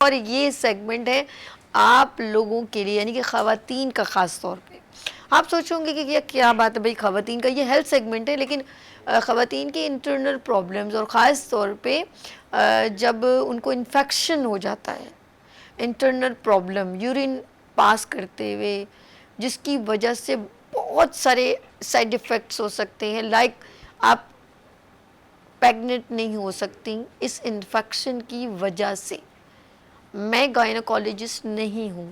और ये सेगमेंट है आप लोगों के लिए, यानी कि ख़वातीन का ख़ास तौर पे। आप सोचोगे कि ये क्या बात है भाई, ख़वातीन का ये हेल्थ सेगमेंट है, लेकिन ख़वातीन की इंटरनल प्रॉब्लम्स और ख़ास तौर पे जब उनको इन्फेक्शन हो जाता है, इंटरनल प्रॉब्लम यूरिन पास करते हुए, जिसकी वजह से बहुत सारे साइड इफ़ेक्ट्स हो सकते हैं। लाइक आप प्रेग्नेंट नहीं हो सकती इस इन्फेक्शन की वजह से। मैं गायनोकोलॉजिस्ट नहीं हूँ,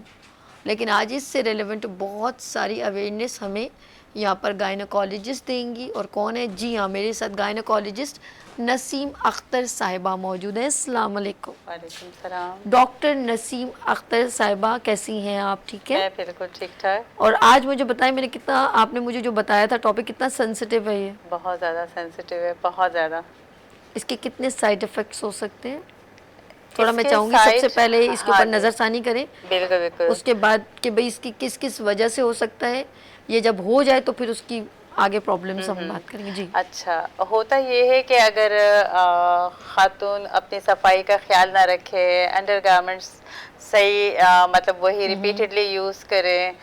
लेकिन आज इससे रेलेवेंट बहुत सारी अवेयरनेस हमें यहाँ पर गायनोकोलॉजिस्ट देंगी। और कौन है? जी हाँ, मेरे साथ गायनोकोलॉजिस्ट नसीम अख्तर साहिबा मौजूद है। अस्सलाम वालेकुम। वालेकुम सलाम। डॉक्टर नसीम अख्तर साहिबा, कैसी हैं आप? ठीक है, मैं बिल्कुल ठीक ठाक। और आज मुझे बताएं, मैंने कितना, आपने मुझे जो बताया था टॉपिक, कितना सेंसिटिव है ये? बहुत ज़्यादा सेंसिटिव है, बहुत ज़्यादा। इसके कितने साइड इफ़ेक्ट्स हो सकते हैं? थोड़ा मैं इसके चाहूँगी सबसे साइड, पहले इसके हाँ ऊपर जी, नज़रसानी करें, बिल्कुल बिल्कुल। उसके बाद कि भाई इसकी किस किस वजह से हो सकता है, ये जब हो जाए तो फिर उसकी आगे प्रॉब्लम्स हम बात करेंगे। जी। अच्छा, होता ये है कि अगर खातून अपनी सफाई का ख्याल ना रखे, अंडरगारमेंट्स सही मतलब वही रिपीटेडली यूज़ करें,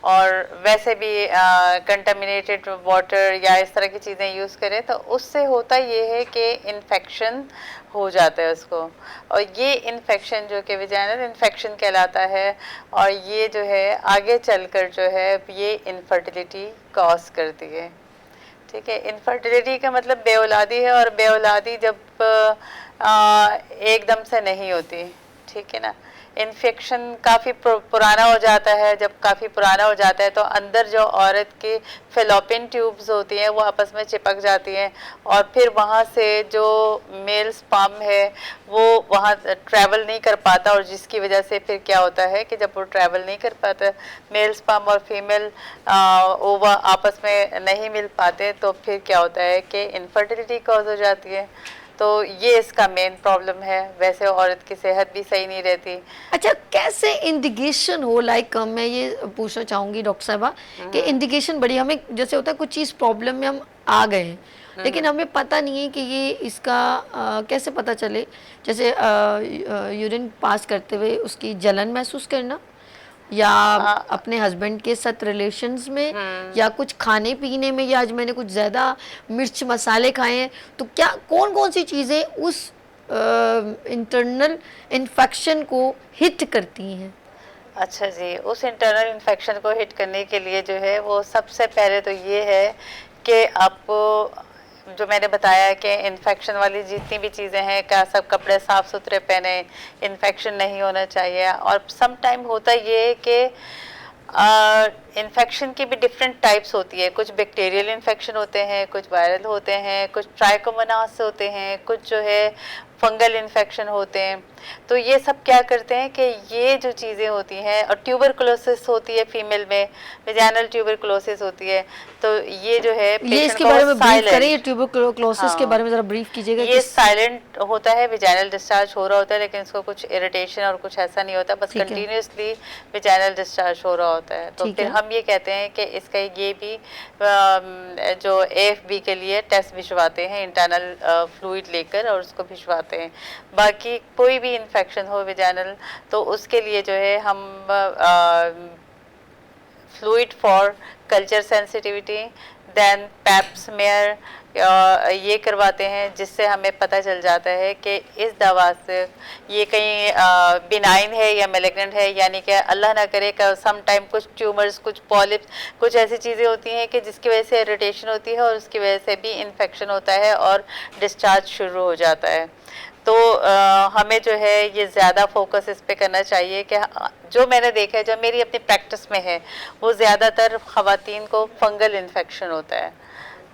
और वैसे भी कंटामिनेटेड वाटर या इस तरह की चीज़ें यूज़ करें, तो उससे होता ये है कि इन्फेक्शन हो जाता है उसको। और ये इन्फेक्शन जो कि वेजाइनल इन्फेक्शन कहलाता है, और ये जो है आगे चलकर जो है ये इनफर्टिलिटी कॉज करती है। ठीक है, इनफर्टिलिटी का मतलब बेऔलादी है, और बेऔलादी जब एकदम से नहीं होती, ठीक है ना। इन्फेक्शन काफ़ी पुराना हो जाता है, जब काफ़ी पुराना हो जाता है तो अंदर जो औरत की फेलोपियन ट्यूब्स होती हैं वो आपस में चिपक जाती हैं, और फिर वहाँ से जो मेल स्पर्म है वो वहाँ ट्रैवल नहीं कर पाता, और जिसकी वजह से फिर क्या होता है कि जब वो ट्रैवल नहीं कर पाता, मेल स्पर्म और फीमेल ओवा आपस में नहीं मिल पाते, तो फिर क्या होता है कि इनफर्टिलिटी कॉज हो जाती है। तो ये इसका मेन प्रॉब्लम है। वैसे औरत की सेहत भी सही नहीं रहती। अच्छा, कैसे इंडिकेशन हो? लाइक मैं ये पूछना चाहूँगी डॉक्टर साहबा कि इंडिकेशन बड़ी, हमें जैसे होता है कुछ चीज़ प्रॉब्लम में हम आ गए हैं, लेकिन हमें पता नहीं है कि ये इसका कैसे पता चले? जैसे यूरिन पास करते हुए उसकी जलन महसूस करना, या अपने हस्बैंड के साथ रिलेशंस में, या कुछ खाने पीने में, या आज मैंने कुछ ज़्यादा मिर्च मसाले खाए हैं, तो क्या कौन कौन सी चीज़ें उस इंटरनल इन्फेक्शन को हिट करती हैं? अच्छा जी, उस इंटरनल इन्फेक्शन को हिट करने के लिए जो है वो सबसे पहले तो ये है कि आपको जो मैंने बताया कि इन्फेक्शन वाली जितनी भी चीज़ें हैं, क्या सब कपड़े साफ़ सुथरे पहने, इन्फेक्शन नहीं होना चाहिए। और सम टाइम होता ये है कि इन्फेक्शन की भी डिफरेंट टाइप्स होती है। कुछ बैक्टीरियल इन्फेक्शन होते हैं, कुछ वायरल होते हैं, कुछ ट्राइकोमोनास होते हैं, कुछ जो है फंगल इन्फेक्शन होते हैं। तो ये सब क्या करते हैं कि ये जो चीज़ें होती हैं, और ट्यूबरकुलोसिस होती है फीमेल में, वेजाइनल ट्यूबरकुलोसिस होती है। तो ये जो है ये इसके को बारे में ब्रीफ करें, ये साइलेंट, ट्यूबरकुलोसिस के बारे में ज़रा ब्रीफ कीजिएगा। ये साइलेंट होता है, विजाइनल डिस्चार्ज हो रहा होता है, लेकिन इसको कुछ इरिटेशन और कुछ ऐसा नहीं होता, बस कंटिन्यूसली विजाइनल डिस्चार्ज हो रहा होता है। तो फिर हम ये कहते हैं कि इसका ये भी जो AFB के लिए टेस्ट भिजवाते हैं, इंटरनल फ्लूइड लेकर, और उसको भिजवाते हैं। बाकी कोई भी इन्फेक्शन हो विजाइनल, तो उसके लिए जो है हम fluid for culture sensitivity, then pap smear ये करवाते हैं, जिससे हमें पता चल जाता है कि इस दवा से ये कहीं बिनाइन है या मैलिग्नेंट है। यानी कि अल्लाह ना करे कि सम टाइम कुछ ट्यूमर्स, कुछ पॉलिप्स, कुछ ऐसी चीज़ें होती हैं कि जिसकी वजह से इरिटेशन होती है, और उसकी वजह से भी इन्फेक्शन होता है और डिस्चार्ज शुरू हो जाता है। तो हमें जो है ये ज़्यादा फोकस इस पे करना चाहिए कि जो मैंने देखा है, जो मेरी अपनी प्रैक्टिस में है, वो ज़्यादातर ख़वातीन को फंगल इन्फेक्शन होता है।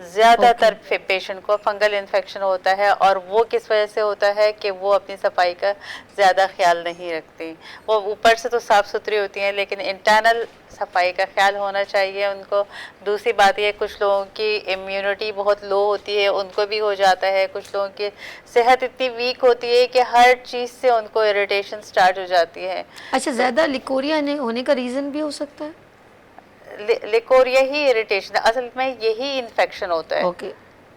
ज़्यादातर पेशेंट को फंगल इन्फेक्शन होता है, और वो किस वजह से होता है कि वो अपनी सफाई का ज़्यादा ख्याल नहीं रखती। वो ऊपर से तो साफ़ सुथरी होती हैं, लेकिन इंटरनल सफाई का ख्याल होना चाहिए उनको। दूसरी बात ये, कुछ लोगों की इम्यूनिटी बहुत लो होती है, उनको भी हो जाता है। कुछ लोगों की सेहत इतनी वीक होती है कि हर चीज़ से उनको इरिटेशन स्टार्ट हो जाती है। अच्छा, ज़्यादा लिकोरिया होने का रीज़न भी हो सकता है? लिकोरिया ही इरिटेशन, असल में यही इन्फेक्शन होता है। ओके।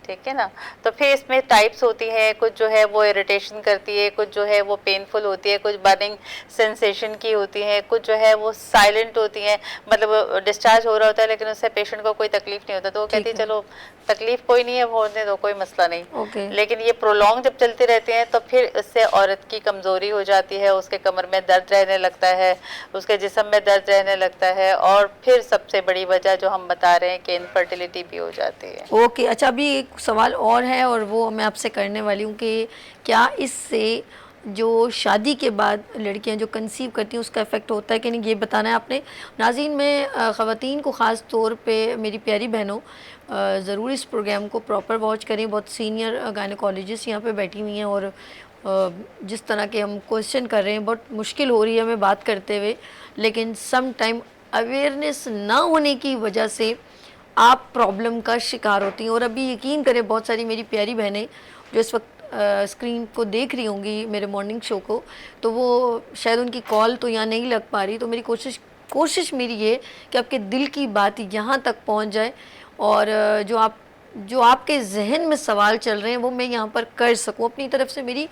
ठीक है ना। तो फिर इसमें टाइप्स होती हैं, कुछ जो है वो इरिटेशन करती है, कुछ जो है वो पेनफुल होती है, कुछ बर्निंग सेंसेशन की होती है, कुछ जो है वो साइलेंट होती हैं, मतलब डिस्चार्ज हो रहा होता है लेकिन उससे पेशेंट को कोई तकलीफ नहीं होता, तो वो कहती ठीक है है। चलो तकलीफ कोई नहीं है, होने दो, कोई मसला नहीं। ओके। लेकिन ये प्रोलॉन्ग जब चलते रहते हैं तो फिर इससे औरत की कमज़ोरी हो जाती है, उसके कमर में दर्द रहने लगता है, उसके जिस्म में दर्द रहने लगता है, और फिर सबसे बड़ी वजह जो हम बता रहे हैं कि इनफर्टिलिटी भी हो जाती है। ओके, अच्छा अभी एक सवाल और है और वो मैं आपसे करने वाली हूँ कि क्या इससे जो शादी के बाद लड़कियां जो कंसीव करती हैं उसका इफ़ेक्ट होता है कि नहीं, ये बताना है आपने। नाज़रीन, मैं ख़वातीन को ख़ास तौर पे, मेरी प्यारी बहनों, ज़रूर इस प्रोग्राम को प्रॉपर वॉच करें। बहुत सीनियर गायनेकोलॉजिस्ट यहाँ पे बैठी हुई हैं और जिस तरह के हम क्वेश्चन कर रहे हैं बहुत मुश्किल हो रही है हमें बात करते हुए, लेकिन सम टाइम अवेयरनेस ना होने की वजह से आप प्रॉब्लम का शिकार होती हैं। और अभी यकीन करें बहुत सारी मेरी प्यारी बहनें जो इस वक्त स्क्रीन को देख रही होंगी मेरे मॉर्निंग शो को, तो वो शायद उनकी कॉल तो यहाँ नहीं लग पा रही, तो मेरी कोशिश मेरी ये कि आपके दिल की बात यहाँ तक पहुँच जाए और जो आपके जहन में सवाल चल रहे हैं वो मैं यहाँ पर कर सकूँ। अपनी तरफ से मेरी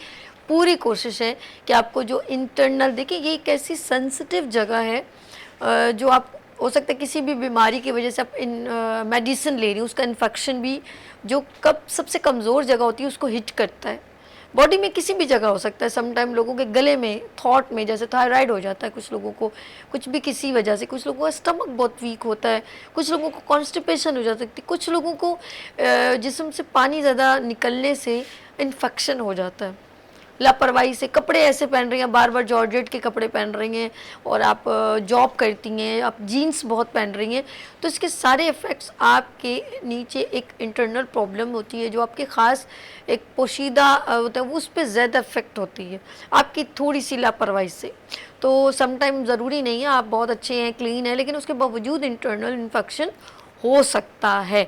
पूरी कोशिश है कि आपको जो इंटरनल, देखिए ये एक ऐसी सेंसिटिव जगह है जो आप, हो सकता है किसी भी बीमारी की वजह से आप मेडिसिन ले रही हैं, उसका इन्फेक्शन भी जो कब सबसे कमज़ोर जगह होती है उसको हिट करता है। बॉडी में किसी भी जगह हो सकता है, सम टाइम लोगों के गले में, थॉट में, जैसे थायराइड हो जाता है कुछ लोगों को, कुछ भी किसी वजह से, कुछ लोगों का स्टमक बहुत वीक होता है, कुछ लोगों को कॉन्स्टिपेशन हो जा सकती है, कुछ लोगों को जिस्म से पानी ज़्यादा निकलने से इन्फेक्शन हो जाता है। लापरवाही से कपड़े ऐसे पहन रही हैं, बार बार जॉर्जेट के कपड़े पहन रही हैं, और आप जॉब करती हैं, आप जीन्स बहुत पहन रही हैं, तो इसके सारे इफ़ेक्ट्स आपके नीचे एक इंटरनल प्रॉब्लम होती है जो आपके ख़ास एक पोशीदा होता है, उस पर ज़्यादा इफ़ेक्ट होती है आपकी थोड़ी सी लापरवाही से। तो समटाइम ज़रूरी नहीं है आप बहुत अच्छे हैं, क्लीन है, लेकिन उसके बावजूद इंटरनल इन्फेक्शन हो सकता है।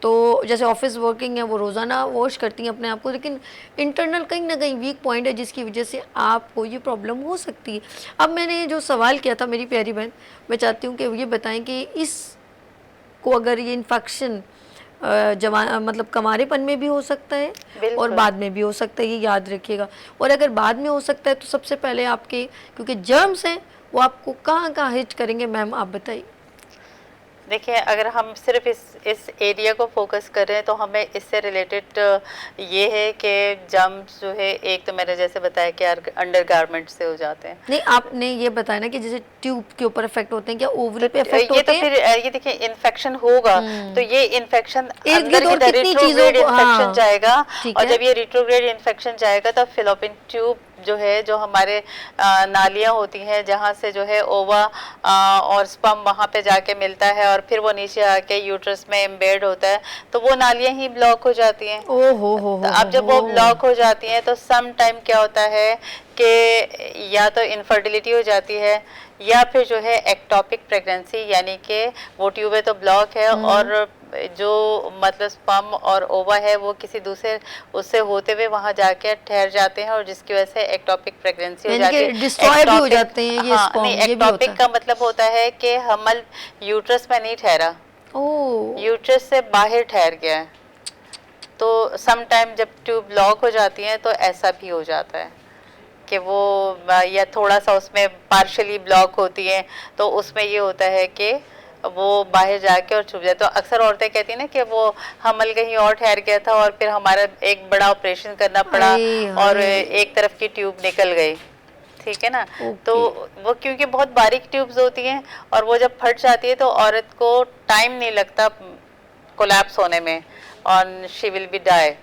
तो जैसे ऑफिस वर्किंग है वो रोज़ाना वॉश करती हैं अपने आप को, लेकिन इंटरनल कहीं ना कहीं वीक पॉइंट है जिसकी वजह से आपको ये प्रॉब्लम हो सकती है। अब मैंने जो सवाल किया था मेरी प्यारी बहन, मैं चाहती हूँ कि ये बताएं कि इसको अगर ये इन्फेक्शन मतलब कमारेपन में भी हो सकता है और बिल्कुल। बाद में भी हो सकता है, ये याद रखिएगा। और अगर बाद में हो सकता है तो सबसे पहले आपके, क्योंकि जर्म्स हैं वो आपको कहाँ कहाँ हिट करेंगे, मैम आप बताइए। देखिए, अगर हम सिर्फ इस एरिया को फोकस कर रहे हैं तो हमें इससे रिलेटेड ये है कि जम्स जो है, एक तो मैंने जैसे बताया कि अंडर गारमेंट से हो जाते हैं। नहीं, आपने ये बताया ना कि जैसे ट्यूब के ऊपर इफेक्ट होते हैं, क्या ओवरी पे तो इफेक्ट ये होते तो हैं? फिर ये देखिए इन्फेक्शन होगा तो ये इन्फेक्शन इर्द अंदर गिर्द और इधर कितनी रिट्रोग्रेड चीजों को, इन्फेक्शन हाँ जाएगा, ठीक और है। जब ये रिट्रोग्रेड इन्फेक्शन जाएगा तो फिलोपियन ट्यूब जो है, जो हमारे नालियां होती हैं जहाँ से जो है ओवा और स्पर्म वहाँ पे जाके मिलता है और फिर वो नीचे आके यूट्रस में एम्बेड होता है, तो वो नालियां ही ब्लॉक हो जाती हैं। ओ हो तो अब जब वो ब्लॉक हो जाती हैं तो सम टाइम क्या होता है कि या तो इनफर्टिलिटी हो जाती है या फिर जो है एक्टोपिक प्रेगनेंसी, यानी कि वो ट्यूब तो ब्लॉक है और जो मतलब स्पर्म और ओवा है वो किसी दूसरे उससे होते हुए वहां जाके ठहर जाते हैं और जिसकी वजह से एक्टोपिक प्रेगनेंसी हो जाती है, डिस्ट्रॉय भी हो जाते हैं ये हाँ स्पर्म, नहीं, ये भी होता एक्टोपिक है। का मतलब होता है कि हमल यूट्रस में नहीं ठहरा, ओ यूट्रस से बाहर ठहर गया है। तो सम टाइम जब ट्यूब ब्लॉक हो जाती है तो ऐसा भी हो जाता है कि वो या थोड़ा सा उसमें पार्शली ब्लॉक होती है तो उसमें ये होता है कि वो बाहर जाके और छुप जाए। तो अक्सर औरतें कहती हैं ना कि वो हमल कहीं और ठहर गया था और फिर हमारा एक बड़ा ऑपरेशन करना पड़ा और एक तरफ की ट्यूब निकल गई, ठीक है ना। तो वो क्योंकि बहुत बारीक ट्यूब्स होती हैं और वो जब फट जाती है तो औरत को टाइम नहीं लगता कोलैप्स होने में और शी विल बी डाई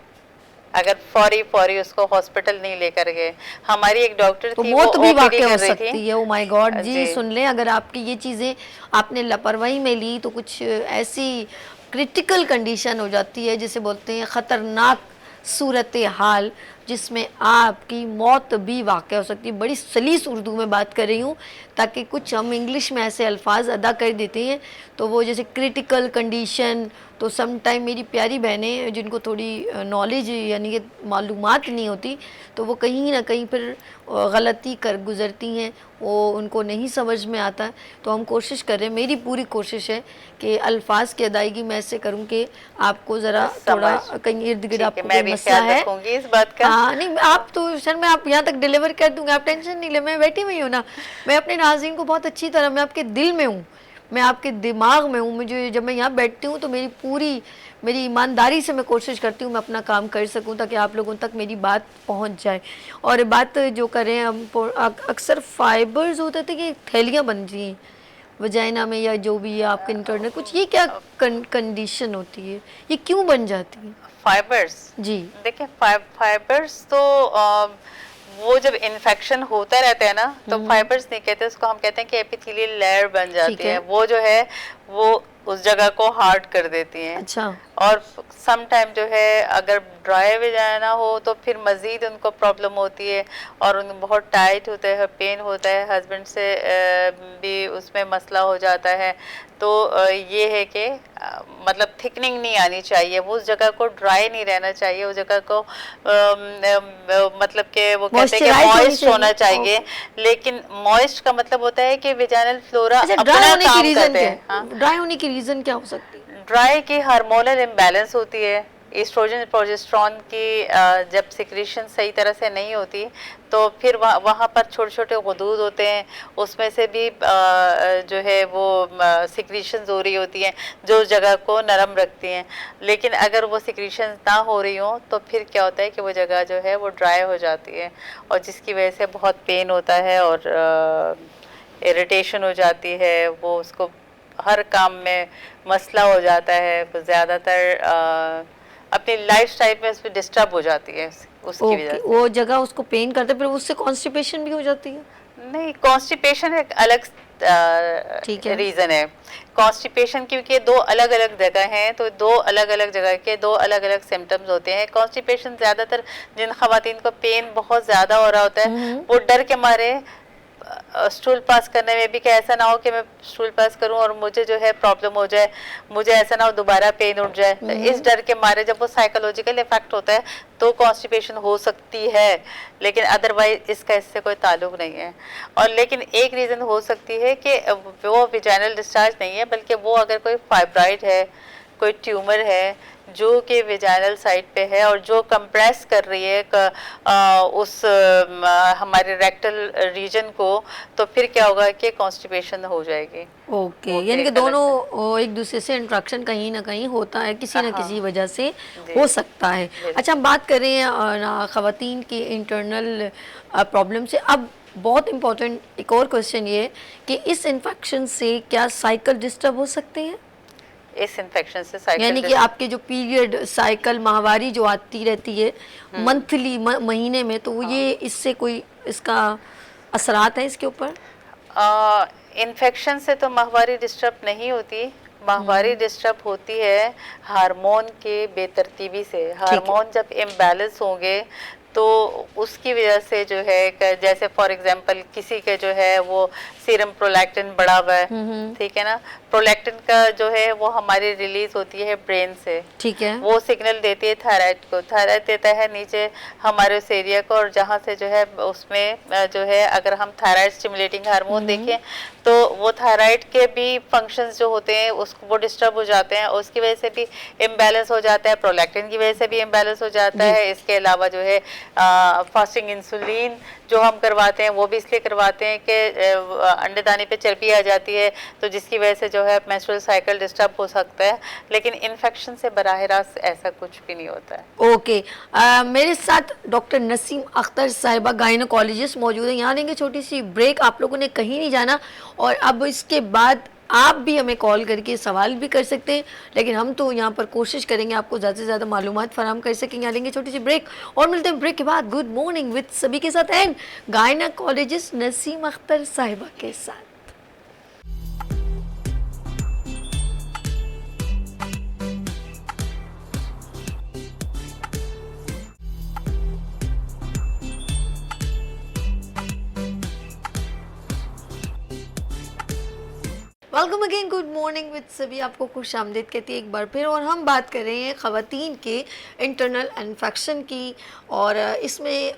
अगर फौरी उसको हॉस्पिटल नहीं लेकर गए। हमारी एक डॉक्टर तो थी, मौत वो भी ओपीडी वाकई हो कर रही सकती थी। है। ओ माय गॉड जी, सुन लें, अगर आपकी ये चीज़ें आपने लापरवाही में ली तो कुछ ऐसी क्रिटिकल कंडीशन हो जाती है जिसे बोलते हैं ख़तरनाक सूरत हाल, जिसमें आपकी मौत भी वाक़या हो सकती है। बड़ी सलीस उर्दू में बात कर रही हूँ, ताकि कुछ हम इंग्लिश में ऐसे अल्फाज अदा कर देते हैं तो वो जैसे क्रिटिकल कंडीशन, तो सम टाइम मेरी प्यारी बहनें जिनको थोड़ी नॉलेज यानी कि मालूमात नहीं होती, तो वो कहीं ना कहीं फिर गलती कर गुज़रती हैं, वो उनको नहीं समझ में आता। तो हम कोशिश कर रहे हैं, मेरी पूरी कोशिश है कि अल्फाज की अदायगी मैं ऐसे करूं कि आपको ज़रा थोड़ा कहीं इर्द गिर्द आपको कोई मसला है इस बात का। हाँ नहीं, आप तो सर मैं आप यहाँ तक डिलीवर कर दूंगा, आप टेंशन नहीं ले, मैं बैठी हुई हूँ ना। मैं अपने नाज़रीन को बहुत अच्छी तरह, मैं आपके दिल में हूँ, मैं आपके दिमाग में हूँ। मुझे जब मैं यहाँ बैठती हूँ तो मेरी ईमानदारी से मैं कोशिश करती हूँ मैं अपना काम कर सकूँ, ताकि आप लोगों तक मेरी बात पहुँच जाए। और बात जो करें हम, अक्सर फाइबर्स होते थे कि थैलियाँ बन रही हैं वजाइना में या जो भी है आपके इंटरनल कुछ, ये क्या कंडीशन होती है, ये क्यों बन जाती है? फाइबर्स जी देखिए, फाइबर्स तो वो जब इन्फेक्शन होता रहता है ना, तो फाइबर्स नहीं कहते उसको, हम कहते हैं कि एपिथेलियल लेयर बन जाती है। वो जो है वो उस जगह को हार्ड कर देती हैं। अच्छा। और सम टाइम जो है अगर ड्राई वजाइना हो तो फिर मज़ीद उनको प्रॉब्लम होती है और उनको बहुत टाइट होता है, पेन होता है, हस्बैंड से भी उसमें मसला हो जाता है। तो ये है कि मतलब थिकनिंग नहीं आनी चाहिए, वो उस जगह को ड्राई नहीं रहना चाहिए, उस जगह को मतलब कि वो कहते हैं कि मॉइस्ट होना चाहिए। लेकिन मॉइस्ट का मतलब होता है कि वेजाइनल फ्लोरा अपना काम करते हैं। ड्राई होने की रीज़न क्या हो सकती है? ड्राई की हार्मोनल इम्बैलेंस होती है, एस्ट्रोजन प्रोजेस्टेरॉन की जब सिक्रीशन सही तरह से नहीं होती तो फिर वहाँ पर छोटे छोटे गुदूद होते हैं, उसमें से भी जो है वो सिक्रीशंस हो रही होती हैं जो जगह को नरम रखती हैं। लेकिन अगर वो सिक्रीशंस ना हो रही हों तो फिर क्या होता है कि वो जगह जो है वो ड्राई हो जाती है, और जिसकी वजह से बहुत पेन होता है और इरिटेशन हो जाती है, वो उसको हर काम में मसला हो जाता है। ज़्यादातर अपनी लाइफस्टाइल में उसमें डिस्टर्ब हो जाती है उसकी वजह से। वो जगह उसको पेन करते है, फिर उससे कॉन्स्टिपेशन भी हो जाती है? नहीं, कॉन्स्टिपेशन एक अलग रीज़न है। कॉन्स्टिपेशन क्योंकि दो अलग अलग जगह हैं, तो दो अलग अलग जगह के दो अलग अलग सिम्टम्स होते हैं। कॉन्स्टिपेशन ज़्यादातर जिन खवातीन को पेन बहुत ज़्यादा हो रहा होता है वो डर के मारे स्टूल पास करने में भी कि ऐसा ना हो कि मैं स्टूल पास करूं और मुझे जो है प्रॉब्लम हो जाए, मुझे ऐसा ना हो दोबारा पेन उठ जाए, तो इस डर के मारे जब वो साइकोलॉजिकल इफेक्ट होता है तो कॉन्स्टिपेशन हो सकती है। लेकिन अदरवाइज इसका इससे कोई ताल्लुक नहीं है। और लेकिन एक रीज़न हो सकती है कि वो विजाइनल डिस्चार्ज नहीं है, बल्कि वो अगर कोई फाइब्राइड है, कोई ट्यूमर है जो कि वेजाइनल साइड पे है और जो कंप्रेस कर रही है उस हमारे रेक्टल रीजन को, तो फिर क्या होगा कि कॉन्स्टिपेशन हो जाएगी। ओके, यानी कि दोनों एक दूसरे से इंट्रैक्शन कहीं ना कहीं होता है, किसी न किसी वजह से हो सकता है। अच्छा, हम बात कर रहे हैं ख़वातीन के इंटरनल प्रॉब्लम से। अब बहुत इम्पोर्टेंट एक और क्वेश्चन ये है कि इस इन्फेक्शन से क्या साइकिल डिस्टर्ब हो सकते हैं? इस इन्फेक्शन से साइकिल, यानी कि आपके जो पीरियड साइकिल माहवारी जो आती रहती है मंथली महीने में, तो ये इससे कोई इसका असरात है इसके ऊपर? इन्फेक्शन से तो माहवारी डिस्टर्ब नहीं होती, माहवारी डिस्टर्ब होती है हार्मोन के बेतरतीबी से। हार्मोन जब इम्बैलेंस होंगे तो उसकी वजह से जो है, जैसे फॉर एग्जांपल किसी के जो है वो सीरम प्रोलैक्टिन बढ़ा हुआ है, ठीक है ना, प्रोलैक्टिन का जो है वो हमारी रिलीज होती है ब्रेन से, ठीक है, वो सिग्नल देती है थायराइड को, थायराइड देता है नीचे हमारे उस एरिया को, और जहाँ से जो है उसमें जो है अगर हम थायराइड स्टिमुलेटिंग हार्मोन देखें तो वो थायराइड के भी फंक्शंस जो होते हैं उसको वो डिस्टर्ब हो जाते हैं, उसकी वजह से भी इम्बैलेंस हो जाता है, प्रोलैक्टिन की वजह से भी इम्बैलेंस हो जाता है। इसके अलावा जो है फास्टिंग इंसुलिन जो हम करवाते हैं वो भी इसलिए करवाते हैं कि अंडे दाने पे चर्बी आ जाती है, तो जिसकी वजह से जो है मेंस्ट्रुअल साइकिल डिस्टर्ब हो सकता है। लेकिन इन्फेक्शन से बराह रास्त ऐसा कुछ भी नहीं होता है। ओके, मेरे साथ डॉक्टर नसीम अख्तर साहिबा गायनोकोलॉजिस्ट मौजूद है। यहाँ देंगे छोटी सी ब्रेक, आप लोगों ने कहीं नहीं जाना, और अब इसके बाद आप भी हमें कॉल करके सवाल भी कर सकते हैं, लेकिन हम तो यहाँ पर कोशिश करेंगे आपको ज़्यादा से ज़्यादा मालूमात फराहम कर सकेंगे। यहाँ लेंगे छोटी सी ब्रेक और मिलते हैं ब्रेक के बाद गुड मॉर्निंग विद सभी के साथ एंड गायनोकोलॉजिस्ट नसीम अख्तर साहिबा के साथ। Welcome again, good morning with सभी, आपको खुश आमदीद कहती है एक बार फिर। और हम बात कर रहे हैं ख़वातीन के इंटरनल इन्फेक्शन की। और इसमें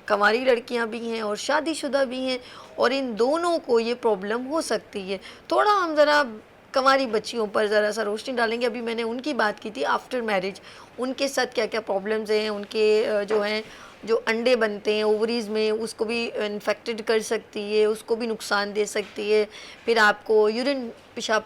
कंवारी लड़कियां भी हैं और शादीशुदा भी हैं, और इन दोनों को ये प्रॉब्लम हो सकती है। थोड़ा हम ज़रा कंवारी बच्चियों पर ज़रा सा रोशनी डालेंगे। अभी मैंने उनकी बात की थी आफ्टर मैरिज, उनके साथ क्या क्या प्रॉब्लम्स हैं, उनके जो हैं जो अंडे बनते हैं ओवरीज़ में, उसको भी इन्फेक्टेड कर सकती है, उसको भी नुकसान दे सकती है। फिर आपको यूरिन पेशाब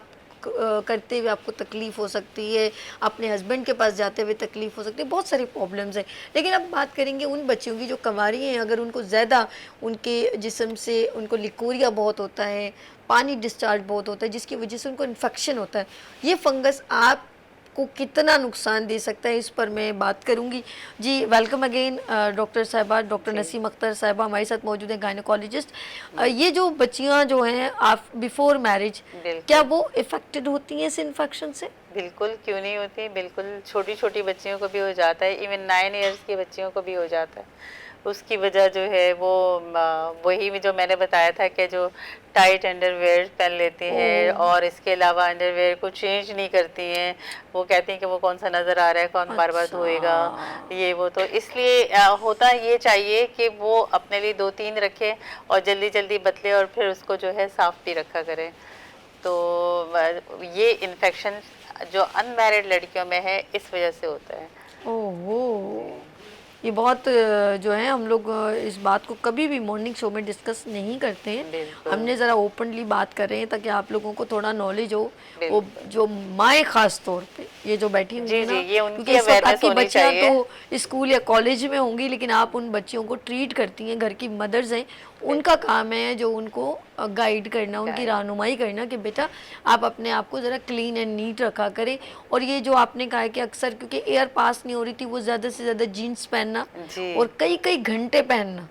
करते हुए आपको तकलीफ़ हो सकती है, अपने हस्बैंड के पास जाते हुए तकलीफ़ हो सकती है, बहुत सारी प्रॉब्लम्स हैं। लेकिन अब बात करेंगे उन बच्चियों की जो कंवारी हैं, अगर उनको ज़्यादा उनके जिस्म से उनको लिकोरिया बहुत होता है, पानी डिस्चार्ज बहुत होता है, जिसकी वजह से उनको इन्फेक्शन होता है। ये फंगस आप को कितना नुकसान दे सकता है, इस पर मैं बात करूंगी। जी वेलकम अगेन डॉक्टर साहिबा, डॉक्टर नसीम अख्तर साहिबा हमारे साथ मौजूद हैं, गायनोकोलॉजिस्ट। ये जो बच्चियां जो हैं आप बिफोर मैरिज, क्या वो इफेक्टेड होती हैं इस इन्फेक्शन से? बिल्कुल, क्यों नहीं होती, बिल्कुल छोटी छोटी बच्चियों को भी हो जाता है, इवन 9 इयर्स की बच्चियों को भी हो जाता है। उसकी वजह जो है वो वही जो मैंने बताया था कि जो टाइट अंडरवेयर पहन लेती हैं और इसके अलावा अंडरवेयर को चेंज नहीं करती हैं। वो कहती हैं कि वो कौन सा नज़र आ रहा है, कौन बार बार धोएगा, ये वो। तो इसलिए होता ये चाहिए कि वो अपने लिए 2-3 रखें और जल्दी जल्दी बदले, और फिर उसको जो है साफ़ भी रखा करें। तो ये इन्फेक्शन जो अनमैरिड लड़कियों में है इस वजह से होता है। ओहो, ये बहुत जो है हम लोग इस बात को कभी भी मॉर्निंग शो में डिस्कस नहीं करते हैं। हमने ज़रा ओपनली बात कर रहे हैं ताकि आप लोगों को थोड़ा नॉलेज हो। वो जो माएँ ख़ास तौर पे ये जो बैठी हुई है ना, क्योंकि इस वक्त आपकी बच्चियाँ तो स्कूल या कॉलेज में होंगी, लेकिन आप उन बच्चियों को ट्रीट करती हैं, घर की मदर्स हैं, उनका काम है जो उनको गाइड करना, उनकी रहनुमाई करना कि बेटा आप अपने आप को ज़रा क्लीन एंड नीट रखा करें। और ये जो आपने कहा है कि अक्सर क्योंकि एयर पास नहीं हो रही थी, वो ज़्यादा से ज़्यादा जीन्स पहनना और कई कई घंटे पहनना,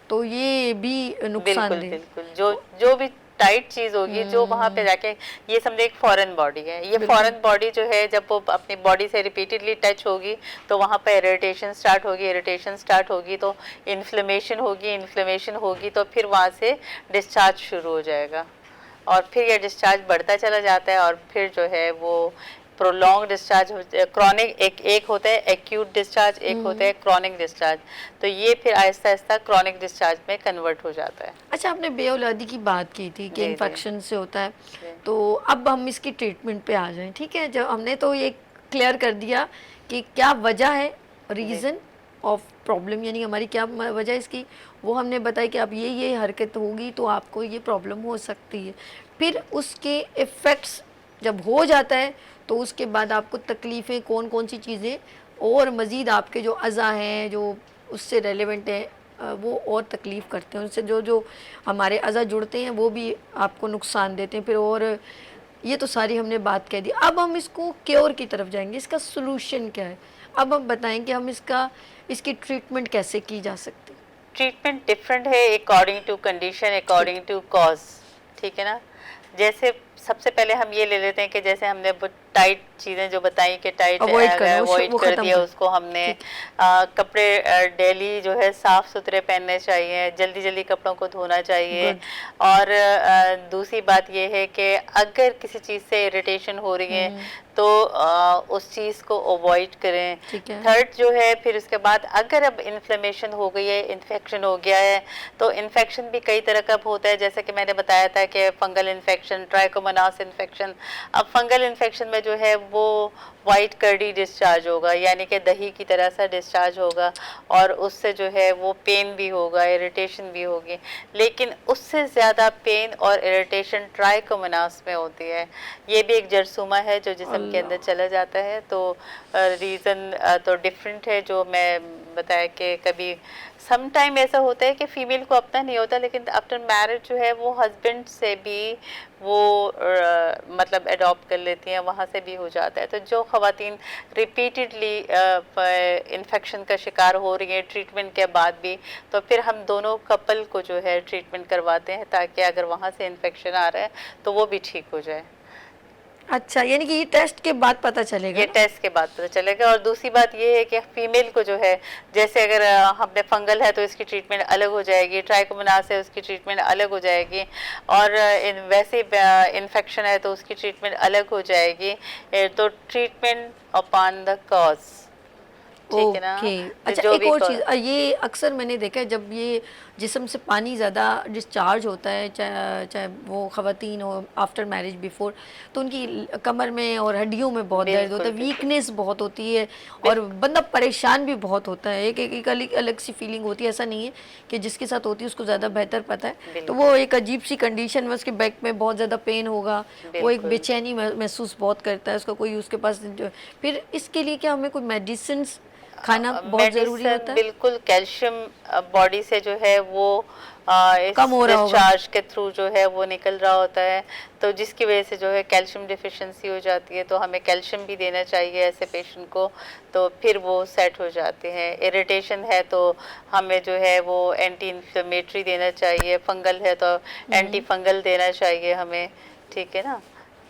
तो ये भी नुकसानदेह। बिल्कुल, जो जो भी टाइट चीज होगी जो वहां पे जाके, ये समझे एक फॉरेन बॉडी है, ये फॉरेन बॉडी जो है जब वो अपनी बॉडी से रिपीटेडली टच होगी तो वहां पे इरिटेशन स्टार्ट होगी तो इन्फ्लेमेशन होगी तो फिर वहां से डिस्चार्ज शुरू हो जाएगा, और फिर ये डिस्चार्ज बढ़ता चला जाता है, और फिर जो है वो प्रोलॉन्ग डिस्चार्ज, क्रॉनिक, एक होता है एक्यूट डिस्चार्ज, एक होता है क्रॉनिक डिस्चार्ज। तो ये फिर आहिस्ता आहिस्ता क्रॉनिक डिस्चार्ज में कन्वर्ट हो जाता है। अच्छा, आपने बेऔलादी की बात की थी कि इन्फेक्शन से होता है, तो अब हम इसकी ट्रीटमेंट पे आ जाएं। ठीक है, जब हमने तो ये क्लियर कर दिया कि क्या वजह है, रीज़न ऑफ प्रॉब्लम, यानी हमारी क्या वजह इसकी, वो हमने बताया कि अब ये हरकत होगी तो आपको ये प्रॉब्लम हो सकती है। फिर उसके इफ़ेक्ट्स जब हो जाता है तो उसके बाद आपको तकलीफ़ें कौन कौन सी चीज़ें और मज़ीद आपके जो अज़ा हैं जो उससे रेलेवेंट हैं वो और तकलीफ़ करते हैं, उनसे जो जो हमारे अज़ा जुड़ते हैं वो भी आपको नुकसान देते हैं फिर। और ये तो सारी हमने बात कह दी। अब हम इसको क्योर की तरफ जाएंगे, इसका सोल्यूशन क्या है? अब हम बताएं कि हम इसकी ट्रीटमेंट कैसे की जा सकती है। ट्रीटमेंट डिफरेंट है according to condition, according to cause, ठीक है ना। जैसे सबसे पहले हम ये ले लेते हैं कि जैसे हमने टाइट चीज़ें जो बताई कि टाइट अवॉइड कर दिया, उसको हमने कपड़े डेली जो है साफ़ सुथरे पहनने चाहिए, जल्दी जल्दी कपड़ों को धोना चाहिए। और दूसरी बात ये है कि अगर किसी चीज़ से इरिटेशन हो रही है तो उस चीज़ को अवॉइड करें। थर्ड जो है, फिर उसके बाद अगर अब इन्फ्लेमेशन हो गई है, इन्फेक्शन हो गया है, तो इन्फेक्शन भी कई तरह का होता है, जैसे कि मैंने बताया था कि फंगल इन्फेक्शन, ट्राइकोमोनास इन्फेक्शन। अब फंगल इन्फेक्शन में जो है वो वाइट कर्डी डिस्चार्ज होगा, यानी कि दही की तरह सा डिस्चार्ज होगा, और उससे जो है वो पेन भी होगा, इरिटेशन भी होगी। लेकिन उससे ज़्यादा पेन और इरिटेशन ट्राइकोमोनास में होती है। ये भी एक जरसूमा है जो जिस्म के अंदर चला जाता है। तो रीज़न तो डिफरेंट है, जो मैं बताया कि कभी सम टाइम ऐसा होता है कि फ़ीमेल को अपना नहीं होता, लेकिन आफ्टर मैरिज जो है वो हस्बैंड से भी वो मतलब अडॉप्ट कर लेती हैं, वहाँ से भी हो जाता है। तो जो ख़वातीन रिपीटेडली इन्फेक्शन का शिकार हो रही हैं ट्रीटमेंट के बाद भी, तो फिर हम दोनों कपल को जो है ट्रीटमेंट करवाते हैं ताकि अगर वहाँ से इन्फेक्शन आ रहा है तो वो भी ठीक हो जाए। अच्छा, यानी कि ये टेस्ट के बाद पता चलेगा ये ना? टेस्ट के बाद पता चलेगा। और दूसरी बात ये है कि फीमेल को जो है, जैसे अगर हमने फंगल है तो इसकी ट्रीटमेंट अलग हो जाएगी, ट्राइकोमोनास है उसकी ट्रीटमेंट अलग हो जाएगी, और वैसे इन्फेक्शन है तो उसकी ट्रीटमेंट अलग हो जाएगी। तो ट्रीटमेंट अपॉन द कॉज, ठीक है ना। ओके। तो अच्छा, जो एक भी और चीज़, ये अक्सर मैंने देखा है जब ये जिस्म से पानी ज़्यादा डिस्चार्ज होता है, चाहे चाहे वो ख़वातीन हो आफ्टर मैरिज बिफोर, तो उनकी कमर में और हड्डियों में बहुत दर्द होता बिल्कुल है, बिल्कुल वीकनेस बहुत होती है, और बंदा परेशान भी बहुत होता है। एक अलग अलग सी फीलिंग होती है। ऐसा नहीं है कि जिसके साथ होती है उसको ज़्यादा बेहतर पता है। तो वो बिल्कुल एक अजीब सी कंडीशन में उसके बैक में बहुत ज़्यादा पेन होगा, वो एक बिल्कुल। बेचैनी महसूस बहुत करता है, उसका कोई उसके पास फिर इसके लिए क्या हमें कोई मेडिसिन खाना बहुत ज़रूरी मेडिसिन होता है? बिल्कुल, कैल्शियम बॉडी से जो है वो कम इस हो रहा होगा? डिस्चार्ज के थ्रू जो है वो निकल रहा होता है, तो जिसकी वजह से जो है कैल्शियम डिफिशिएंसी हो जाती है, तो हमें कैल्शियम भी देना चाहिए ऐसे पेशेंट को, तो फिर वो सेट हो जाते हैं। इरिटेशन है तो हमें जो है वो एंटी इन्फ्लेमेटरी देना चाहिए, फंगल है तो एंटी फंगल देना चाहिए हमें, ठीक है ना।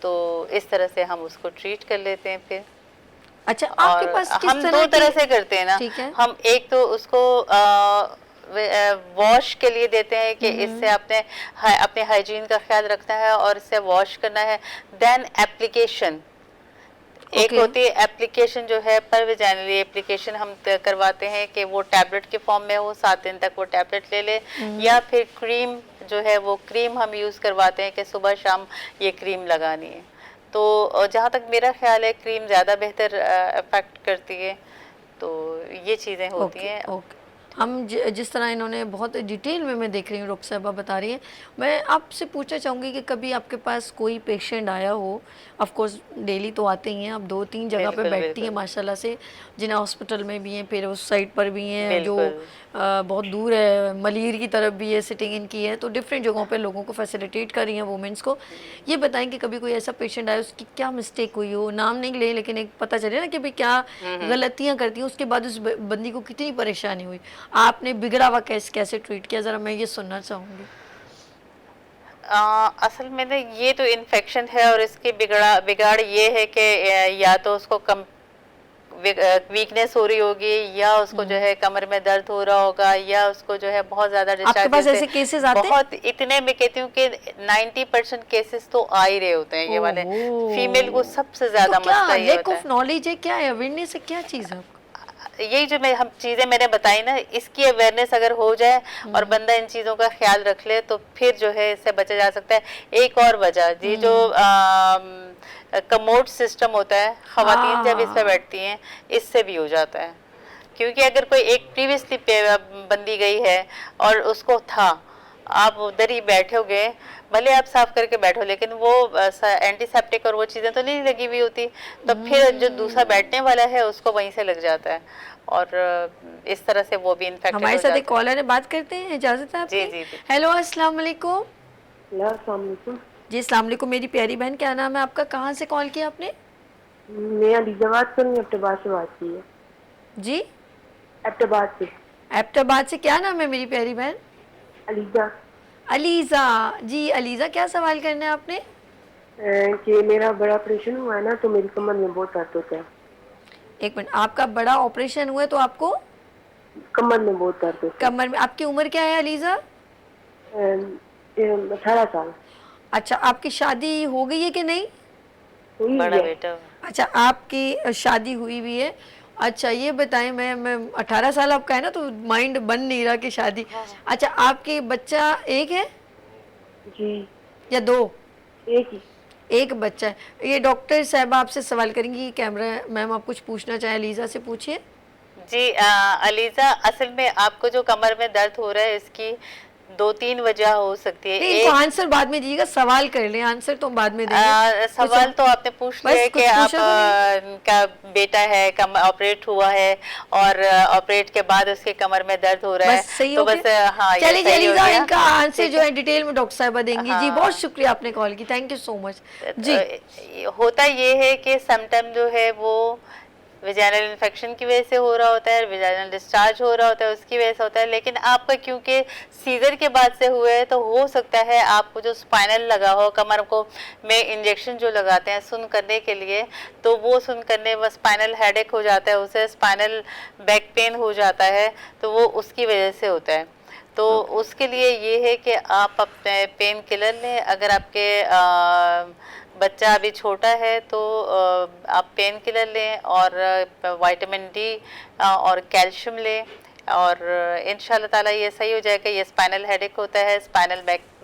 तो इस तरह से हम उसको ट्रीट कर लेते हैं फिर। अच्छा, और आपके पास किस हम तरह दो की? तरह से करते हैं ना। ठीक है। हम एक तो उसको वॉश के लिए देते हैं कि इससे अपने हाइजीन का ख्याल रखना है और इससे वॉश करना है। देन एप्लीकेशन, एक ओके। होती है एप्लीकेशन जो है पर वेजाइनली एप्लीकेशन हम करवाते हैं कि वो टैबलेट के फॉर्म में हो, 7 दिन तक वो टैबलेट ले ले, या फिर क्रीम जो है वो क्रीम हम यूज़ करवाते हैं कि सुबह शाम ये क्रीम लगानी है। तो जहाँ तक मेरा ख्याल है क्रीम ज़्यादा बेहतर इफेक्ट करती है, तो ये चीज़ें होती ओके। हैं। ओके। हम जिस तरह इन्होंने बहुत डिटेल में मैं देख रही हूँ डॉक्टर साहबा बता रही हैं, मैं आपसे पूछना चाहूँगी कि कभी आपके पास कोई पेशेंट आया हो, ऑफ कोर्स डेली तो आते ही हैं, आप 2-3 जगह पे बिल्कुल बैठती हैं बिल्कुल माशाल्लाह से, जिन्हें हॉस्पिटल में भी हैं, फिर उस साइड पर भी हैं जो बिल्कुल। बहुत दूर है, मलीर की तरफ भी है, सिटिंग इनकी है, तो डिफरेंट जगहों पे लोगों को फैसिलिटेट कर रही हैं वुमेंस को। ये बताएं कि कभी कोई ऐसा पेशेंट आया, उसकी क्या मिस्टेक हुई हो, नाम नहीं ले लेकिन एक पता चले ना कि भाई क्या गलतियां करती हैं, उसके बाद उस बंदी को कितनी परेशानी हुई, आपने बिगड़ा हुआ कैसे कैसे ट्रीट किया, ज़रा मैं ये सुनना चाहूँगी। असल में ना ये तो इन्फेक्शन है और इसकी बिगाड़ ये है कि या तो उसको कम वीकनेस हो रही होगी, या उसको जो है कमर में दर्द हो रहा होगा, या उसको जो है बहुत ज्यादा आपके डिस्चार्ज, पास जैसे ऐसे केसेस आते हैं? बहुत इतने मैं कहती हूँ कि 90% केसेस तो आ ही रहे होते हैं ये वाले। फीमेल को ओहो, सबसे तो ज्यादा क्या मसला ये लैक होता ऑफ है। नॉलेज है, क्या है, अवेयरनेस है, क्या चीज़ है आपका? यही जो मैं हम चीज़ें मैंने बताई ना, इसकी अवेयरनेस अगर हो जाए और बंदा इन चीज़ों का ख्याल रख ले तो फिर जो है इससे बचा जा सकता है। एक और वजह, ये जो कमोड सिस्टम होता है, खवातीन जब इस पे हाँ। बैठती हैं इससे भी हो जाता है। क्योंकि अगर कोई एक प्रीवियसली बंदी गई है और उसको था, आप उधर ही बैठोगे, भले आप साफ करके बैठो लेकिन वो एंटीसेप्टिक और वो चीज़ें तो नहीं लगी हुई होती, तो फिर जो दूसरा बैठने वाला है उसको वहीं से लग जाता है, और इस तरह से वो भी इन्फेक्टेड हमारे हो साथ एक जाता है। कॉलर है, बात करते हैं, इजाज़त है जी आपकी? जी जी। हेलो, अस्सलाम वालेकुम। अस्सलाम वालेकुम। जी अस्सलाम वालेकुम, मेरी प्यारी बहन, क्या नाम है आपका, कहाँ से कॉल किया आपने? मैं अलीजा बात कर रही हूँ, एबटाबाद से बात की है। जी, एबटाबाद से। एबटाबाद से। क्या नाम है मेरी प्यारी बहन? अलीजा। अलीज़ा। जी अलीज़ा, क्या सवाल करना है आपने? कि मेरा बड़ा ऑपरेशन हुआ है ना, तो मेरी कमर में बहुत दर्द होता है। एक मिनट, आपका बड़ा ऑपरेशन हुआ है तो आपको कमर में बहुत दर्द होता है। कमर में, आपकी उम्र क्या है अलीज़ा? 18 साल अच्छा, आपकी शादी हो गई है कि नहीं? हुई बड़ा है। बेटा। अच्छा, आपकी शादी हुई हुई है। अच्छा, ये बताएं, मैं 18 साल आपका है ना, तो माइंड बन नहीं रहा कि शादी। अच्छा, आपके बच्चा एक है जी, या दो? एक ही। एक बच्चा है। ये डॉक्टर साहब आपसे सवाल करेंगी, कैमरा मैम आप कुछ पूछना चाहें लीजा से, पूछिए। जी अलीजा, असल में आपको जो कमर में दर्द हो रहा है इसकी 2-3 वजह हो सकती है। नहीं, इनको एक आंसर बाद में दीजिएगा, सवाल कर लें, आंसर तो हम बाद में देंगे। सवाल तो आपने पूछ लिया बस है कि कुछ आप पूछा तो नहीं। का बेटा है, कम ऑपरेट हुआ है और ऑपरेट के बाद उसके कमर में दर्द हो रहा है, बस सही तो हो बस गया। हाँ ये चलिए सही हो लीजा, गया। इनका आंसर ठीक जो है डिटेल में डॉक्टर साहबा देंगी। जी, बहुत हाँ। शुक्रिया आपने कॉल की, थैंक यू सो मच। जी। होता ये है कि समटाइम जो है वो विजाइनल इन्फेक्शन की वजह से हो रहा होता है, विजाइनल डिस्चार्ज हो रहा होता है उसकी वजह से होता है। लेकिन आपका क्योंकि सीजर के बाद से हुए है तो हो सकता है आपको जो स्पाइनल लगा हो, कमर को में इंजेक्शन जो लगाते हैं सुन करने के लिए, तो वो सुन करने में स्पाइनल हेडेक हो जाता है, उसे स्पाइनल बैक पेन हो जाता है, तो वो उसकी वजह से होता है। तो उसके लिए ये है कि आप अपने पेन किलर लें। अगर आपके बच्चा अभी छोटा है तो आप पेन किलर लें और विटामिन डी और कैल्शियम लें, और इंशाल्लाह ताला ये सही हो जाएगा। ये स्पाइनल हेडेक होता है, स्पाइनल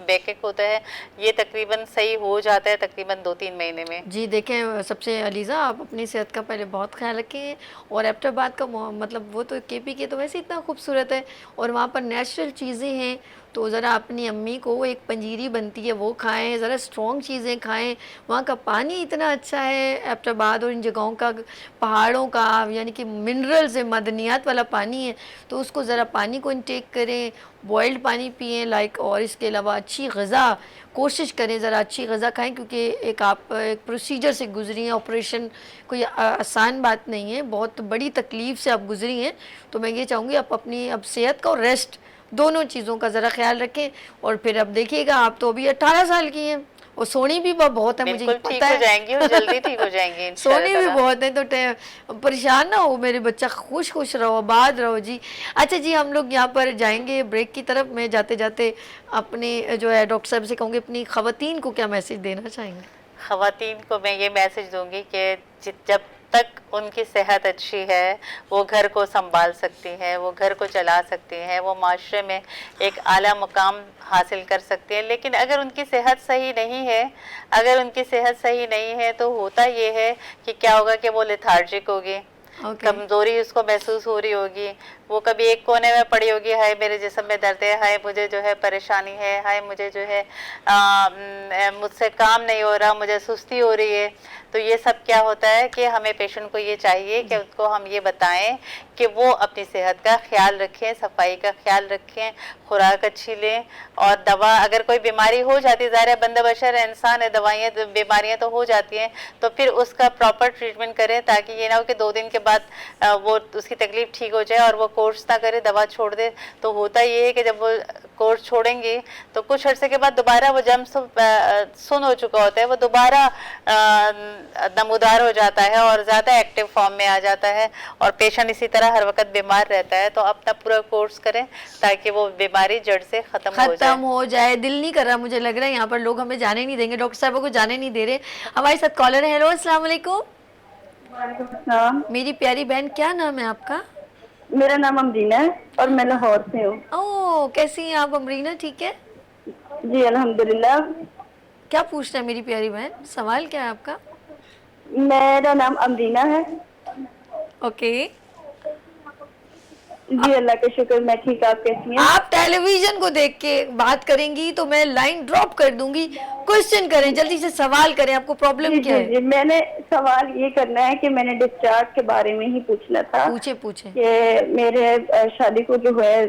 बैकएक होता है, ये तकरीबन सही हो जाता है तकरीबन 2-3 महीने में। जी देखें, सबसे अलीज़ा आप अपनी सेहत का पहले बहुत ख्याल रखें। और एबटाबाद का मतलब वो तो केपी के तो वैसे इतना खूबसूरत है और वहाँ पर नेचुरल चीज़ें हैं, तो ज़रा अपनी अम्मी को एक पंजीरी बनती है वो खाएं, ज़रा स्ट्रॉन्ग चीज़ें खाएं। वहाँ का पानी इतना अच्छा है एबटाबाद और इन जगहों का, पहाड़ों का, यानी कि मिनरल्स है, मदनियात वाला पानी है, तो उसको ज़रा पानी को इनटेक करें, बॉइल्ड पानी पिएं लाइक। और इसके अलावा अच्छी ग़िज़ा कोशिश करें, ज़रा अच्छी ग़िज़ा खाएं, क्योंकि आप एक प्रोसीजर से गुजरी हैं, ऑपरेशन कोई आसान बात नहीं है, बहुत बड़ी तकलीफ़ से आप गुजरी हैं। तो मैं ये चाहूँगी आप अपनी अब सेहत का और रेस्ट दोनों चीज़ों का ज़रा ख्याल रखें। और फिर अब देखिएगा, आप तो अभी 18 साल की हैं और सोनी भी बहुत है, मुझे बिल्कुल ठीक पता हो है। जाएंगी और जल्दी ठीक हो जाएंगी इंशाल्लाह सोनी भी ताला। बहुत है, तो परेशान ना हो मेरे बच्चा, खुश खुश रहो, आबाद रहो जी। अच्छा जी, हम लोग यहाँ पर जाएंगे ब्रेक की तरफ। मैं जाते जाते अपने जो है डॉक्टर साहब से कहूँगी, अपनी ख़वातीन को क्या मैसेज देना चाहेंगे? ख़वातीन को मैं ये मैसेज दूंगी कि जब तक उनकी सेहत अच्छी है वो घर को संभाल सकती हैं, वो घर को चला सकती हैं, वो माशरे में एक आला मुकाम हासिल कर सकती हैं। लेकिन अगर उनकी सेहत सही नहीं है, अगर उनकी सेहत सही नहीं है तो होता ये है कि क्या होगा कि वो लेथार्जिक होगी, कमज़ोरी उसको महसूस हो रही होगी, वो कभी एक कोने में पड़ी होगी, हाय मेरे जिस्म में दर्द है, हाय मुझे जो है परेशानी है, हाय मुझे जो है मुझसे काम नहीं हो रहा, मुझे सुस्ती हो रही है। तो ये सब क्या होता है कि हमें पेशेंट को ये चाहिए कि उसको हम ये बताएं कि वो अपनी सेहत का ख्याल रखें, सफाई का ख्याल रखें, खुराक अच्छी लें, और दवा अगर कोई बीमारी हो जाती है, ज़ाहिर है बंदा बशर है, इंसान है, दवाइयाँ बीमारियाँ तो हो जाती हैं, तो फिर उसका प्रॉपर ट्रीटमेंट करें, ताकि ये ना हो कि 2 दिन के बाद वो उसकी तकलीफ़ ठीक हो जाए और वो कोर्स ना करे, दवा छोड़ दे। तो होता ये है कि जब वो कोर्स छोड़ेंगे तो कुछ अर्से के बाद दोबारा वो जम सुन हो चुका होता है, वो दोबारा नमूदार हो जाता है और ज़्यादा एक्टिव फॉर्म में आ जाता है, और पेशेंट इसी तरह हर वक्त बीमार रहता है। तो अपना पूरा कोर्स करें ताकि वो बीमारी जड़ से ख़त्म हो जाए। दिल नहीं कर रहा, मुझे लग रहा है यहाँ पर लोग हमें जाने नहीं देंगे, डॉक्टर साहब को जाने नहीं दे रहे। हमारे साथ कॉलर है। हेलो, अस्सलाम वालेकुम। मेरी प्यारी बहन, क्या नाम है आपका? मेरा नाम अमरीना है और मैं लाहौर से हूँ। ओह, कैसी हैं आप अमरीना? ठीक है जी अल्हम्दुलिल्लाह। क्या पूछना है मेरी प्यारी बहन, सवाल क्या है आपका? मेरा नाम अमरीना है। ओके, जी अल्लाह का शुक्र, मैं ठीक। आप कैसी हैं? आप टेलीविजन को देख के बात करेंगी तो मैं लाइन ड्रॉप कर दूंगी। क्वेश्चन करें, जल्दी से सवाल करें, आपको प्रॉब्लम जी क्या जी है? जी, मैंने सवाल ये करना है कि मैंने डिस्चार्ज के बारे में ही पूछना था। पूछे पूछे। कि मेरे शादी को जो है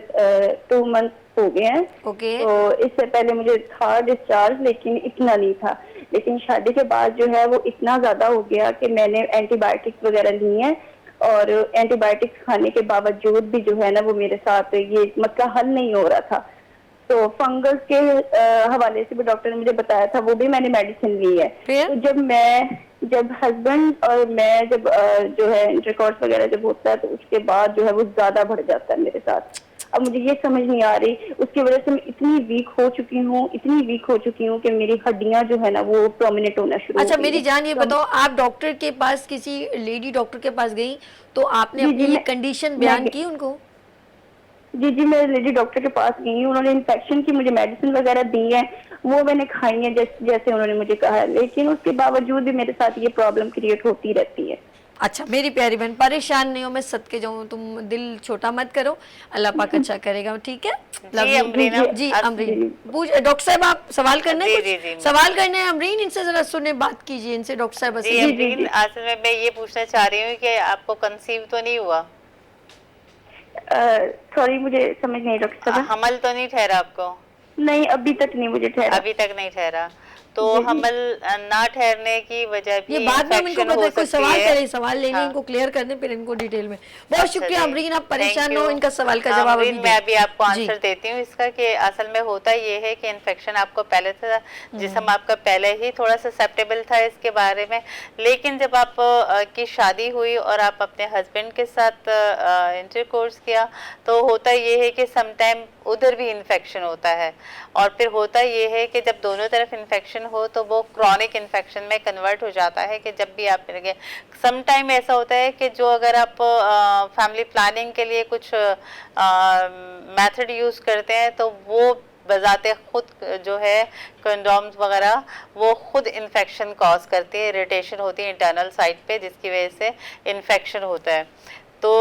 2 मंथ हो गए हैं। ओके, तो इससे पहले मुझे था डिस्चार्ज, लेकिन इतना नहीं था। लेकिन शादी के बाद जो है वो इतना ज्यादा हो गया कि मैंने एंटीबायोटिक्स वगैरह ली हैं, और एंटीबायोटिक्स खाने के बावजूद भी जो है ना वो मेरे साथ ये मसला हल नहीं हो रहा था। तो फंगस के हवाले से भी डॉक्टर ने मुझे बताया था, वो भी मैंने मेडिसिन ली है। फिर? तो जब हस्बैंड और मैं जब जो है इंटरकॉर्स वगैरह जब होता है तो उसके बाद जो है वो ज्यादा बढ़ जाता है मेरे साथ। अब मुझे ये समझ नहीं आ रही, उसकी वजह से मैं इतनी वीक हो चुकी हूँ कि मेरी हड्डियां जो है ना वो प्रोमिनेंट होना शुरू अच्छा हो गई मेरी हैं। जान, ये तो बताओ, आप डॉक्टर के पास, किसी लेडी डॉक्टर के पास गई तो आपने जी, अपनी जी, ये मैं- कंडीशन बयान मैं- की उनको? जी जी, मैं लेडी डॉक्टर के पास गई हूँ, उन्होंने इन्फेक्शन की मुझे मेडिसिन वगैरह दी है, वो मैंने खाई है जैसे उन्होंने मुझे कहा है, लेकिन उसके बावजूद भी मेरे साथ ये प्रॉब्लम क्रिएट होती रहती है। अच्छा मेरी प्यारी बहन, परेशान नहीं हो, मैं सदके जाऊँ, तुम दिल छोटा मत करो, अल्लाह पाक अच्छा करेगा, ठीक है? Love you। अमरीना, जी आप- अमरीन, पूछ डॉक्टर साहब, आप सवाल करना है? जी, कुछ जी, जी। सवाल करना है अमरीन? इनसे जरा सुने, बात कीजिए इनसे, डॉक्टर साहब जी से। अमरीन, असल में मैं ये पूछना चाह रही हूँ कि आपको कंसीव तो नहीं हुआ? सॉरी, मुझे समझ नहीं डॉक्टर साहब। हमल तो नहीं ठहरा आपको? नहीं, अभी तक नहीं मुझे ठहरा। अभी तक नहीं ठहरा। तो हमल ना ठहरने की वजह भी ये बाद में हम इनको इन्फेक्शन पता हो है, कोई सकती सवाल है। करें, सवाल लेने हाँ। इनको क्लियर करने, फिर इनको डिटेल में। बहुत शुक्रिया जी, अमरीन, आप thank परेशान हो, you। इनका सवाल का जवाब अभी अमरीन, मैं अभी आपको जी। आंसर देती हूँ इसका कि असल में होता ये है कि इन्फेक्शन आपको पहले था, जिस्म आपका पहले ही थोड़ा ससेप्टेबल था इसके बारे में, लेकिन जब आप की शादी हुई और आप अपने हस्बैंड के साथ इंटरकोर्स किया तो होता ये है कि समटाइम उधर भी इन्फेक्शन होता है, और फिर होता ये है कि जब दोनों तरफ इन्फेक्शन हो तो वो क्रॉनिक इन्फेक्शन में कन्वर्ट हो जाता है कि जब भी आप मिलेंगे। सम टाइम ऐसा होता है कि जो अगर आप फैमिली प्लानिंग के लिए कुछ मेथड यूज़ करते हैं तो वो बजाते खुद जो है कंडोम्स वगैरह वो खुद इन्फेक्शन कॉज करती है, इरिटेशन होती है इंटरनल साइड पे, जिसकी वजह से इन्फेक्शन होता है। तो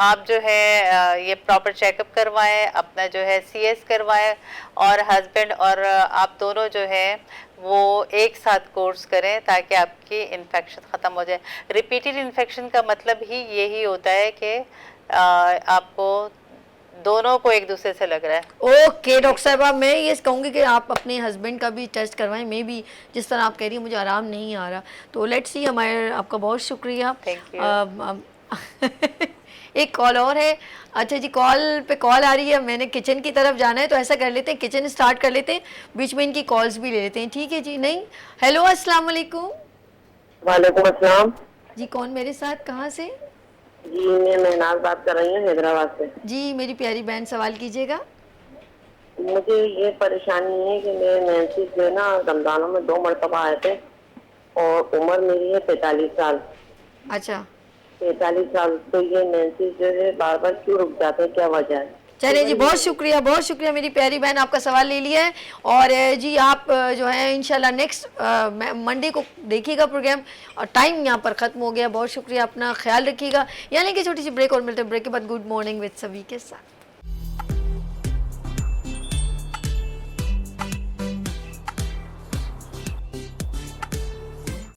आप जो है ये प्रॉपर चेकअप करवाएं, अपना जो है CS करवाएं, और हस्बैंड और आप दोनों जो है वो एक साथ कोर्स करें ताकि आपकी इन्फेक्शन ख़त्म हो जाए। रिपीटेड इन्फेक्शन का मतलब ही यही होता है कि आपको दोनों को एक दूसरे से लग रहा है। ओके डॉक्टर साहबा, मैं ये कहूँगी कि आप अपने हस्बैंड का भी टेस्ट करवाएं। मैं भी जिस तरह आप कह रही हैं मुझे आराम नहीं आ रहा, तो लेट्स सी। हमारे आपका बहुत शुक्रिया। Thank you। एक कॉल और है। अच्छा जी, कॉल पे कॉल आ रही है, मैंने किचन की तरफ जाना है, तो ऐसा कर लेते हैं किचन स्टार्ट कर लेते हैं, बीच में इनकी कॉल्स भी ले लेते हैं, ठीक है जी? नहीं, हेलो अस्सलाम वालेकुम। वालेकुम अस्सलाम जी, कौन मेरे साथ, कहाँ से? जी, मैं महनाज बात कर रही हूँ हैदराबाद से। जी मेरी प्यारी बहन, सवाल कीजिएगा। मुझे ये परेशानी है कि मेरे मेंसेस जो है ना रमजानों में 2 मरतबा आए थे, और उम्र मेरी है 45 साल। अच्छा 45 साल, तो ये मेंसेस जो है बार बार क्यों रुक जाते हैं, क्या वजह है? चलिए जी, बहुत शुक्रिया मेरी प्यारी बहन, आपका सवाल ले लिया है। और जी आप जो है इंशाल्लाह नेक्स्ट मंडे को देखिएगा प्रोग्राम, और टाइम यहाँ पर ख़त्म हो गया। बहुत शुक्रिया, अपना ख्याल रखिएगा। यानी कि छोटी सी ब्रेक और मिलते हैं, ब्रेक के बाद गुड मॉर्निंग विद सभी के साथ।